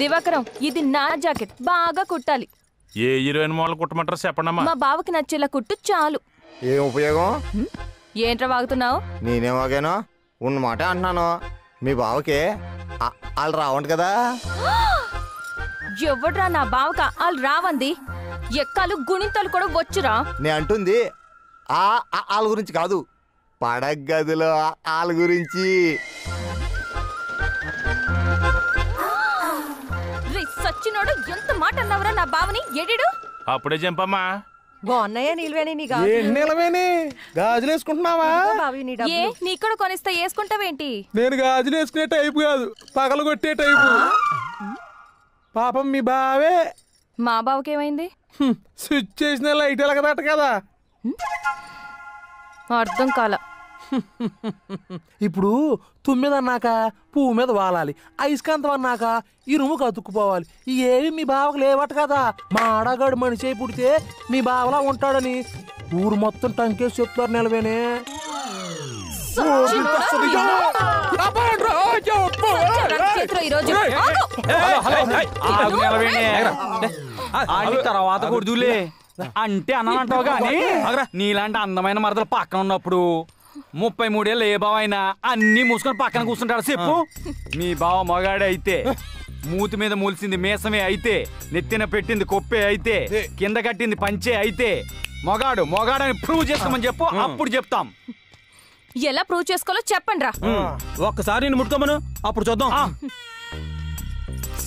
దివాకరం, ఇది నా జాకెట్, బాగా కుట్టాలి. ఏ హీరోయిన్ మోడల్ కుట్టమంటారో చెప్పండమ్మా. మా బావకి నచ్చేలా కుట్టు చాలు. ఏం ఉపయోగం? ఏంట్రా వాగుతున్నావు? నేనేం వాగాను? ఉన్నమాట అంటున్నాను. మీ బావకి వాళ్ళు రావంట కదా. ఎవడ్రా నా బావక వాళ్ళు రావంది? ఎక్కాలు గుణింతలు కూడా వచ్చురా. నేను అంటుంది వాళ్ళ గురించి కాదు, పడగదిలో వాళ్ళ గురించి. సచ్చినోడు ఎంత మాట అన్నావురా నా బావని? ఎడిడు అప్పుడే చంపమ్మా. బాగున్నాయా నీళ్ళవేణి? నీ గాజులు వేసుకుంటున్నావా? ఏ నీ కూడా కొనిస్తా, వేసుకుంటావేంటి? నేను గాజులు వేసుకునే టైపు కాదు, పగలు కొట్టే టైపు. పాపం మీ బావే. మా బావకేమైంది? స్విచ్ చేసిన లైట్ ఎలగదట కదా. అర్థం కాల. ఇప్పుడు తుమ్మిద అన్నాక పువ్వు మీద వాలాలి, అయస్కాంతం అన్నాక ఇరుముకు అతుక్కుపోవాలి. ఏవి మీ బావకు లేవట కదా. మా ఆడగాడు మనిషి అయి పుడితే మీ బావలా ఉంటాడని ఊరు మొత్తం టంకేసి చెప్తారు. నిలవేనే తర్వాత కొడుదులే అంటే అన్నంటావు గాని నీలాంటి అందమైన మరదలు పక్కన ఉన్నప్పుడు 33 ఏళ్ళు ఏ బావ అయినా అన్ని మూసుకొని పక్కన కూర్చుంటాడు చెప్పు. మీ బావ మగాడే అయితే, మూతి మీద మూల్సింది మీసమే అయితే, నెత్తిన పెట్టింది కొప్పే అయితే, కింద కట్టింది పంచే అయితే మొగాడు మొగాడని ప్రూవ్ చేసుకోమని చెప్పు, అప్పుడు చెప్తాం. ఎలా ప్రూవ్ చేసుకోవాలో చెప్పండి రా. ఒక్కసారి నేను ముట్టుకోమను, అప్పుడు చూద్దాం.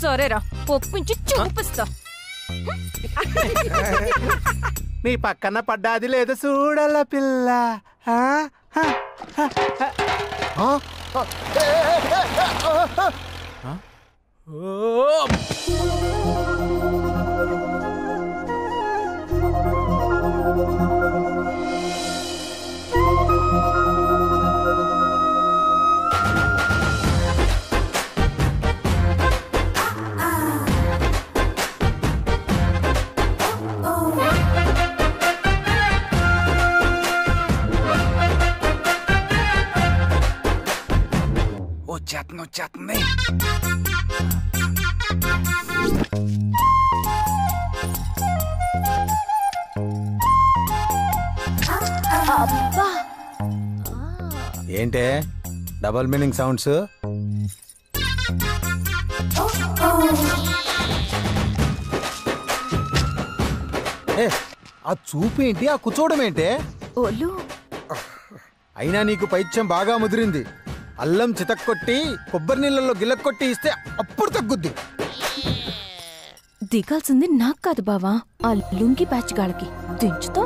సరేరా, ఒప్పించి చూపిస్తా. నీ పక్కన పడ్డాది లేదు చూడల పిల్ల. వచ్చేస్తుంది. ఏంటే డబల్ మీనింగ్ సౌండ్స్? ఆ చూపు ఏంటి, ఆ కూర్చోవడం ఏంటే? అయినా నీకు పైత్యం బాగా ముదిరింది. అల్లం చితక్కొట్టి కొబ్బరి నీళ్ళలో గిల్లకొట్టి ఇస్తే అప్పుడు తగ్గుద్ది. దిగాల్సింది నాకు కాదు బావా, ఆ లుంగి బ్యాచ్ గాళ్ళకి. దించుతో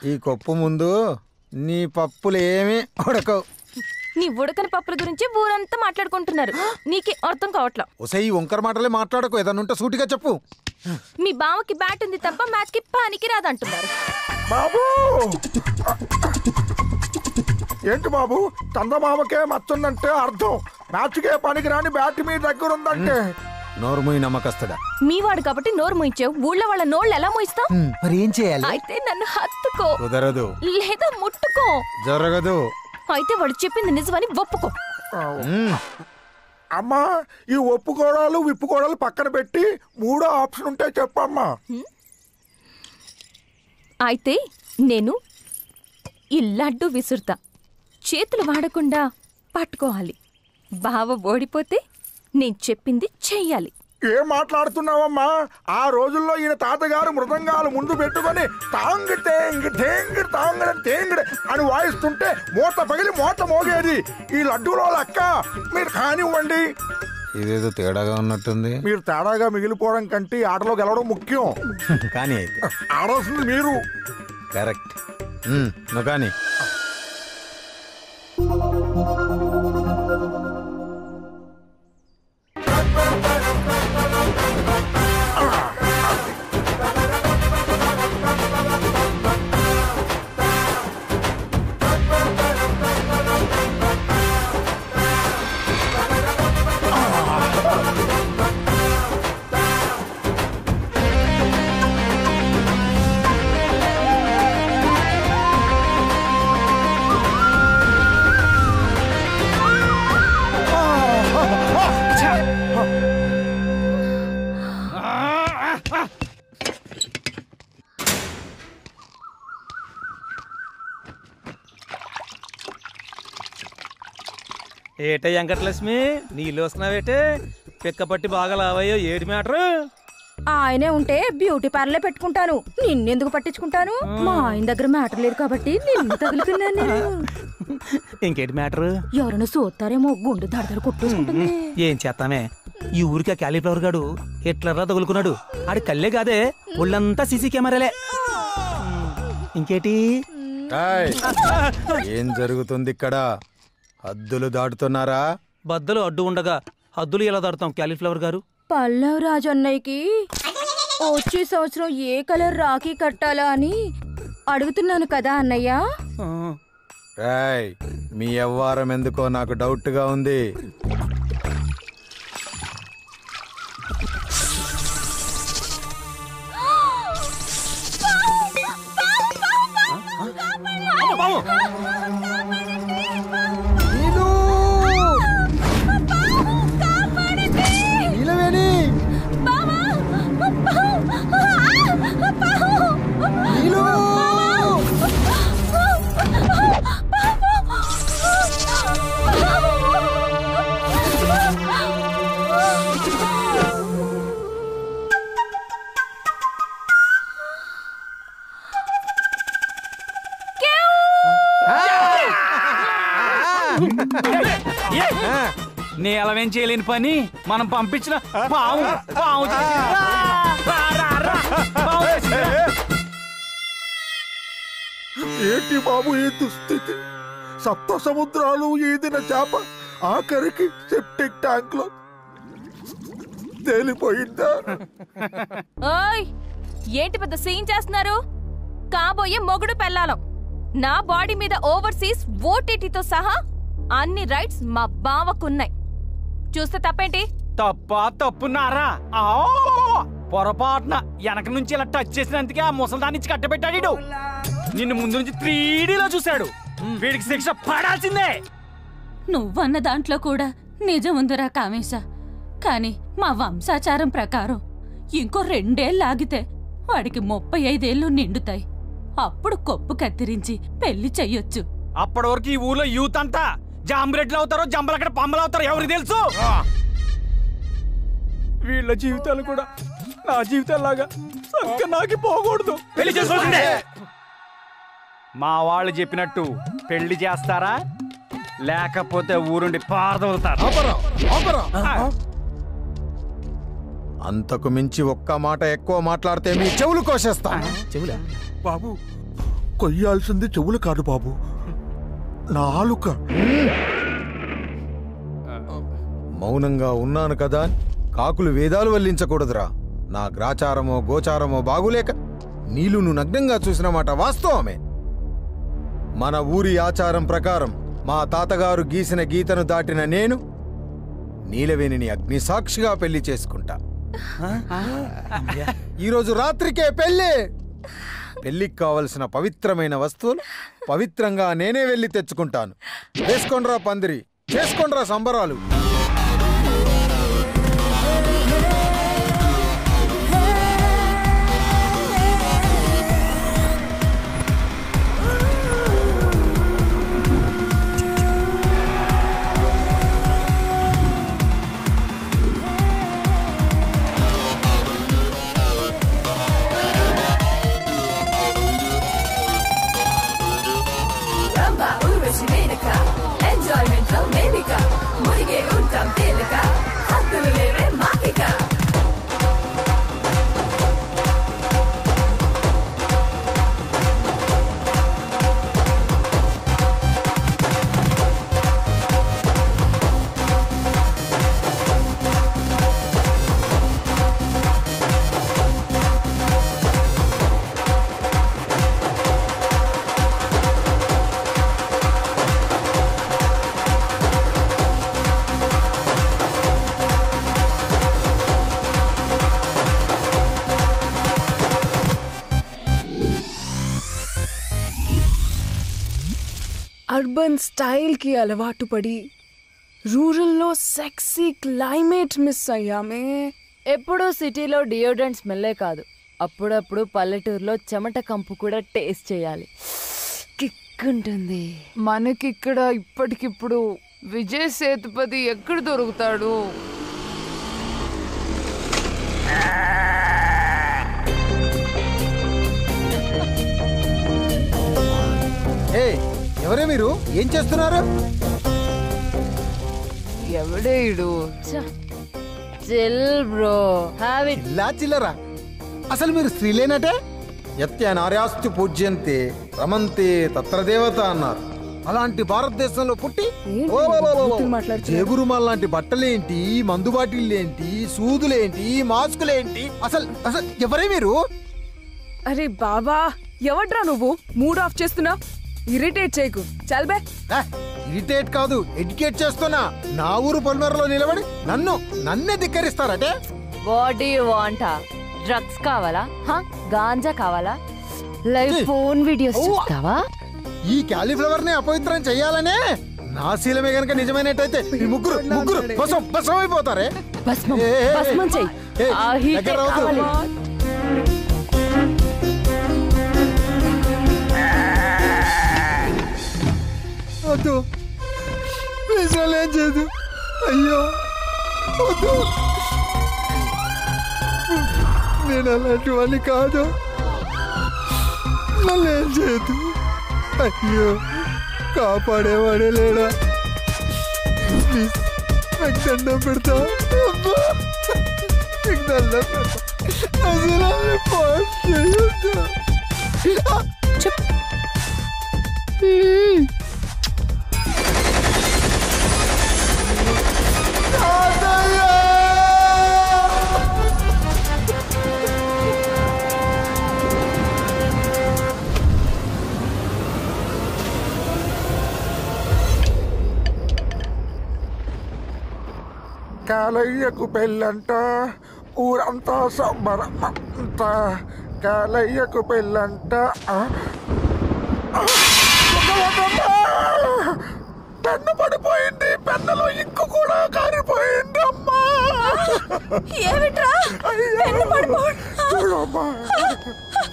ఈ కొప్పు ముందు నీ పప్పులు ఏమీ ఉడకవు. నీ ఉడకని పప్పుల గురించి ఊరంతా మాట్లాడుకుంటున్నారు, నీకే అర్థం కావట్లా. ఒసే ఈ వంకర మాటలే మాట్లాడకు, ఏదన్నా ఉంటే సూటిగా చెప్పు. మీ బావకి బ్యాట్ ఉంది తప్ప మ్యాచ్ కి పనికి రాదంటున్నారు. బాబు ఏంటి బాబు, చందమామకే మచ్చుందంటే అర్థం మ్యాచ్కే పనికి రాని బ్యాట్ మీ దగ్గర ఉందంటే. నోరుమూయి నమ్మకస్తుడా. మీ వాడు కాబట్టి నోరు మూయించావు, ఊళ్ళో వాళ్ళ నోళ్ళు ఎలా మూయిస్తావు? మరి ఏం చేయాలి? అయితే నన్ను హత్తుకో, కుదరదు. లేదా ముట్టుకో, జరగదు. అయితే వాడు చెప్పింది నిజమని ఒప్పుకో. అమ్మా, ఈ ఒప్పుకోడాలు విప్పుకోడాలు పక్కన పెట్టి మూడో ఆప్షన్ ఉంటే చెప్పమ్మా. అయితే నేను ఈ లడ్డు విసురుతా, చేతులు వాడకుండా పట్టుకోవాలి. బావ ఓడిపోతే నేను చెప్పింది చెయ్యాలి. ఏం మాట్లాడుతున్నావమ్మా? ఆ రోజుల్లో ఈయన తాతగారు మృదంగాలు ముందు పెట్టుకొని తాంగ్ తేంగ్ తేంగ్ తాంగ్ తేంగ్ అని వాయిస్తుంటే మూత పగిలి మూత మోగేది. ఈ లడ్డూలో లెక్క మీరు కానివ్వండి. ఇదేదో తేడాగా ఉన్నట్టుంది. మీరు తేడాగా మిగిలిపోవడం కంటే ఆటలో గెలవడం ముఖ్యం. కానీ అయితే ఆడాల్సింది మీరు. కరెక్ట్. నువ్వు కానీ ఏటే వెంకటలక్ష్మి నీళ్ళు వస్తున్నావేటే పిక్కపట్టి బాగా లావయ్యో ఏటి మ్యాటర్? ఆయనే ఉంటే బ్యూటీ పార్లర్ పెట్టుకుంటాను, నిన్నెందుకు పట్టించుకుంటాను? మా ఆయన దగ్గర మ్యాటర్ లేదు కాబట్టి నిన్ను తగులుకున్నాను నేను. ఇంకేటి మ్యాటర్? ఎవరైనా చూస్తారేమో గుండె దడదడ కొట్టేసుకుంటుంది. ఏం చేస్తామే, ఈ ఊరికి ఆ క్యాలీఫ్లవర్ గాడు ఎట్లరా తగులుకున్నాడు. ఆడి కళ్ళే కాదే ఒళ్ళంతా సీసీ కెమెరాలే. ఇంకేటి? ఏం జరుగుతుంది ఇక్కడ? హద్దులు దాటుతున్నారా? బద్దలు అడ్డు ఉండగా హద్దులు ఎలా దాడుతాం క్యాలీఫ్లవర్ గారు? పల్లవ్ రాజు అన్నయ్యకి వచ్చే సంవత్సరం ఏ కలర్ రాఖీ కట్టాలా అని అడుగుతున్నాను కదా అన్నయ్య. రాయ్, మీ వ్యవహారం ఎందుకో నాకు డౌట్ గా ఉంది. నేలవేం చేయలేని పని మనం పంపించిన పాము పాము చేసింది. రా, రా, రా. పాము చేసింది. ఏంటి బాబు ఈ దుస్థితి? సప్త సముద్రాలు ఈదిన చేప ఆఖరికి సెప్టిక్ ట్యాంక్ లో తేలిపోయిందా? ఓయ్, ఏంటి పెద్ద సీన్ చేస్తున్నారు? కాబోయే మొగుడు పెళ్ళాలం. నా బాడీ మీద ఓవర్సీస్ ఓటీటీతో సహా అన్ని రైట్స్ మా బావకున్నాయి. చూస్తే తప్పేంటి? తప్పున్నారా? పొరపాటున వెనక నుంచి ఇలా టచ్ చేసినందుకే ఆ ముసల్దాన్ని ఇచ్చి కట్టబెట్టాడు. నిన్ను ముందు నుంచి 3Dలో చూశాడు. వీడికి శిక్ష పడాల్సిందే. నువ్వన్న దాంట్లో కూడా నిజం ఉందిరా కామేశ. కాని మా వంశాచారం ప్రకారం ఇంకో 2 ఏళ్ళాగితే వాడికి 35 ఏళ్ళు నిండుతాయి. అప్పుడు కొప్పు కత్తిరించి పెళ్లి చెయ్యొచ్చు. అప్పటి వరకు ఈ ఊర్లో యూత్ అంతా జాంబ్రెడ్లు అవుతారో జంబలక్కడ పంబలు అవుతారో ఎవరికి తెలుసు? వీళ్ళ జీవితాలు కూడా నా జీవితాల్లాగా నాకి పోకూడదు. పెళ్లి చేసుకోవాల్సిందే. మా వాళ్ళు చెప్పినట్టు పెళ్లి చేస్తారా, లేకపోతే ఊరుండి పారదవుతారు. అంతకు మించి ఒక్క మాట ఎక్కువ మాట్లాడితే మీ చెవులు కోసేస్తా. చెవులా? బాబు, కొయ్యాల్సింది చెవులు కాదు బాబు, నాలుక. మౌనంగా ఉన్నాను కదా, కాకులు వేదాలు వల్లించకూడదురా. నా గ్రాచారమో గోచారమో బాగులేక నీలును నగ్నంగా చూసిన మాట వాస్తవమే. మన ఊరి ఆచారం ప్రకారం మా తాతగారు గీసిన గీతను దాటిన నేను నీలవేణిని అగ్నిసాక్షిగా పెళ్లి చేసుకుంటా. ఈరోజు రాత్రికే పెళ్లి. పెళ్లికి కావలసిన పవిత్రమైన వస్తువులు పవిత్రంగా నేనే వెళ్ళి తెచ్చుకుంటాను. వేసుకోండ్రా పందిరి, చేసుకోండ్రా సంబరాలు. అర్బన్ స్టైల్కి అలవాటు పడి రూరల్లో సెక్సీ క్లైమేట్ మిస్ అయ్యామే. ఎప్పుడూ సిటీలో డియోడ్రెంట్ స్మెల్లే కాదు, అప్పుడప్పుడు పల్లెటూరులో చెమట కంపు కూడా టేస్ట్ చేయాలి. కిక్ ఉంటుంది. మనకిక్కడ ఇప్పటికిప్పుడు విజయ్ సేతుపతి ఎక్కడ దొరుకుతాడు? ఎవరే మీరు? ఏం చేస్తున్నారు? ఎవడేడు? Chill bro, have it. ఇలా చిల్లరా? అసలు మీరు స్త్రీలేనటే? యత్యనార్యాస్తు పూజ్యంతే రమంతే తత్ర దేవత అన్నారు. అలాంటి భారతదేశంలో పుట్టి జేబురుమాల్ లాంటి బట్టలేంటి, మందు బాటిళ్ళేంటి, సూదులేంటి, మాస్కులేంటి? అసలు అసలు ఎవరే మీరు? అరే బాబా, ఎవడ్రా నువ్వు? మూడ్ ఆఫ్ చేస్తున్నా? ఇరిటేట్ చేయకు, చల్బే. ఇరిటేట్ కాదు, ఎడ్యుకేట్ చేస్తున్నా. నా ఊరు పొలిమేరలో నిలబడి నన్నే ధిక్కరిస్తారటే? What do you want? Drugs కావాలా? గాంజా కావాలా? లైవ్ ఫోన్ వీడియోస్ చూస్తావా? ఈ క్యాలీఫ్లవర్ ని అపవిత్రం చెయ్యాలనే నా శీలమే గనక నిజమైనట్టయితే ఈ ముగ్గురు భస్మం అయిపోతారే. భస్మం చెయ్యి. ఆ హీట్ కావాలి. వద్దు ప్లీజ్, ఏం చేయదు. అయ్యో వద్దు, నేను అలాంటి వాడిని కాదు. నన్ను ఏం చేయదు. అయ్యో కాపాడేవాడే లేడా? ప్లీజ్ నాకు దండం పెడతా. నీకు దండం పెడతా. అసలు పాస్ చేయొద్దు. కాలయ్యకు పెళ్ళంట, ఊరంతా సంబరమంట. కాలయ్యకు పెళ్ళంట. పెన్ను పడిపోయింది, పెన్నులో ఇంకు కూడా కారిపోయింది. అమ్మా చూడమ్మా,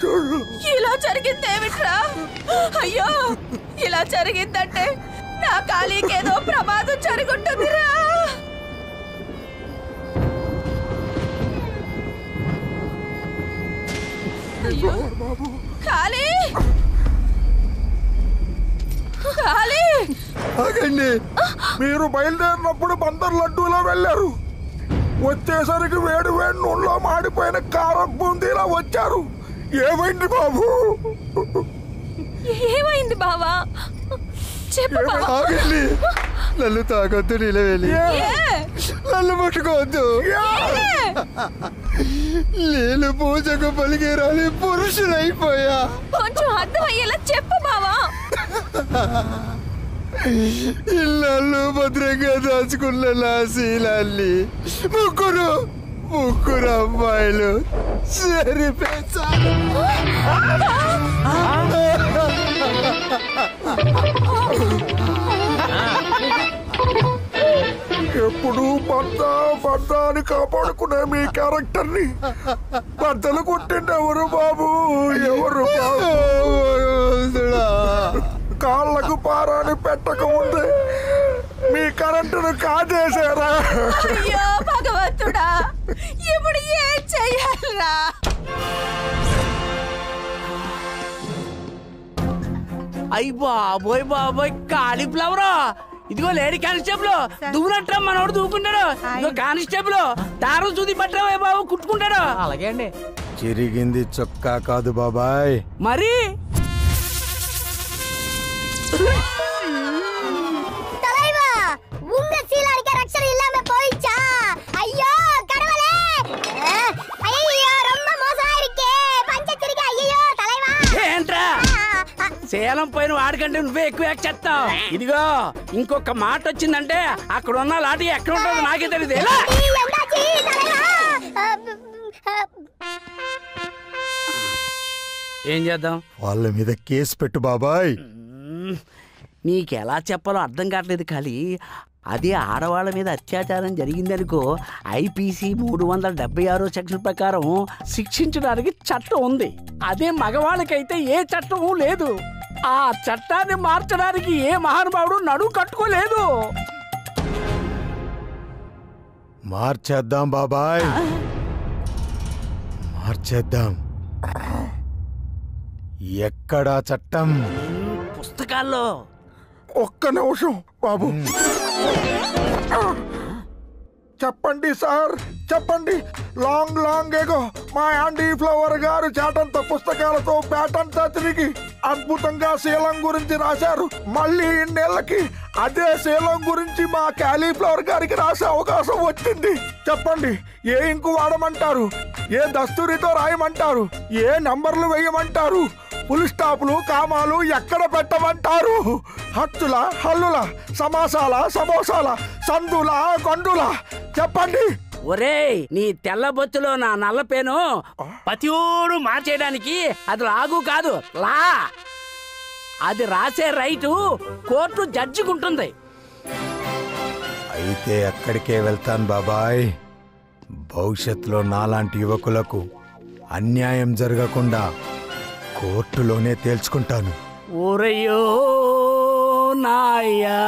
చూడు. ఇలా జరిగింది ఏమిట్రా? అయ్యో, ఇలా జరిగిందంటే నా కాళీకేదో ప్రమాదం జరుగుంటుందిరా. కాళీ, కాళీ, ఆగండి. మీరు బయలుదేరినప్పుడు బందర్ లడ్డూలో వెళ్ళారు. వచ్చేసరికి వేడి వేడి నూనెలో మాడిపోయిన కారం బూందీలా వచ్చారు. ఏమైంది బాబు? ఏమైంది బావా? చెప్పు బావా. ఆగండి, నన్ను తాగొద్దు. నిలవేలి నన్ను పట్టుకోవద్దు. నేను పూజకు పలికేరాలి పురుషులైపోయా. కొంచెం అర్థమయ్యేలా చెప్పు బావా. ఇళ్ళు భద్రంగా దాచుకున్న నా శీలాన్ని ముగ్గురు అమ్మాయిలు సరిపేశారు. ఎప్పుడు భర్త అని కాపాడుకునే మీ క్యారెక్టర్ ని భర్తలు కొట్టింది ఎవరు బాబు? ఎవరు బాబు? కాళ్ళకు పారాని పెట్టక ముందే మీ కరెంటును కాజేశారా? అయ్యో భగవంతుడా, ఇప్పుడు ఏం చెయ్యాలరా? అయ్యి బాబోయ్ బాబోయ్, కాలీఫ్లవర్. ఇదిగో లేడీ కానిస్టేబుల్, దువ్వునట్రా మనోడు దూకుంటాడు. ఇదిగో కానిస్టేబుల్, దారం చూది పట్టరా బాబు, కుట్టుకుంటాడు. అలాగే అండి. చిరిగింది చొక్కా కాదు బాబాయ్, మరి ఏంట్రా సేలం పైన వాడికంటే నువ్వే ఎక్కువ చేస్తావు. ఇదిగో ఇంకొక మాట వచ్చిందంటే అక్కడ ఉన్న లాఠీ ఎక్కడ ఉంటుందో నాకే తెలియదు. ఏం చేద్దాం? వాళ్ళ మీద కేసు పెట్టు బాబాయ్. నీకెలా చెప్పాలో అర్థం కావట్లేదు. ఖాళీ అదే ఆడవాళ్ళ మీద అత్యాచారం జరిగిందనుకో, ఐపీసీ 376 సెక్షన్ ప్రకారం శిక్షించడానికి చట్టం ఉంది. అదే మగవాళ్ళకైతే ఏ చట్టం లేదు. ఆ చట్టాన్ని మార్చడానికి ఏ మహానుభావుడు నడుము కట్టుకోలేదు. మార్చేద్దాం బాబాయ్, మార్చేద్దాం. ఎక్కడా చట్టం? పుస్తకాల్లో. ఒక్క నిమిషం బాబు. చెప్పండి సార్, చెప్పండి. లాంగ్ లాంగ్ ఏగో మా యాండీ ఫ్లవర్ గారు చాటంత పుస్తకాలతో పేటంతా తిరిగి అద్భుతంగా శీలం గురించి రాశారు. మళ్ళీ ఇన్నేళ్లకి అదే శీలం గురించి మా క్యాలీఫ్లవర్ గారికి రాసే అవకాశం వచ్చింది. చెప్పండి, ఏ ఇంకు వాడమంటారు? ఏ దస్తూరితో రాయమంటారు? ఏ నంబర్లు వేయమంటారు? ఫుల్ స్టాప్లు కామాలు ఎక్కడ పెట్టమంటారు? హచ్చుల హల్లుల, సమాసాల సమోసాల, సందుల గొండుల, చెప్పండి. ఒరేయ్, నీ తెల్ల బొచ్చులో నా నల్లపేను పతియోడు మార్చేయడానికి అది లాగు కాదు, లా. అది రాసే రైటు కోర్టు జడ్జికుంటుంది. అయితే అక్కడికే వెళ్తాను బాబాయ్. భవిష్యత్తులో నాలాంటి యువకులకు అన్యాయం జరగకుండా కోర్టులోనే తేల్చుకుంటాను. ఓరయ్యో నాయ్యా.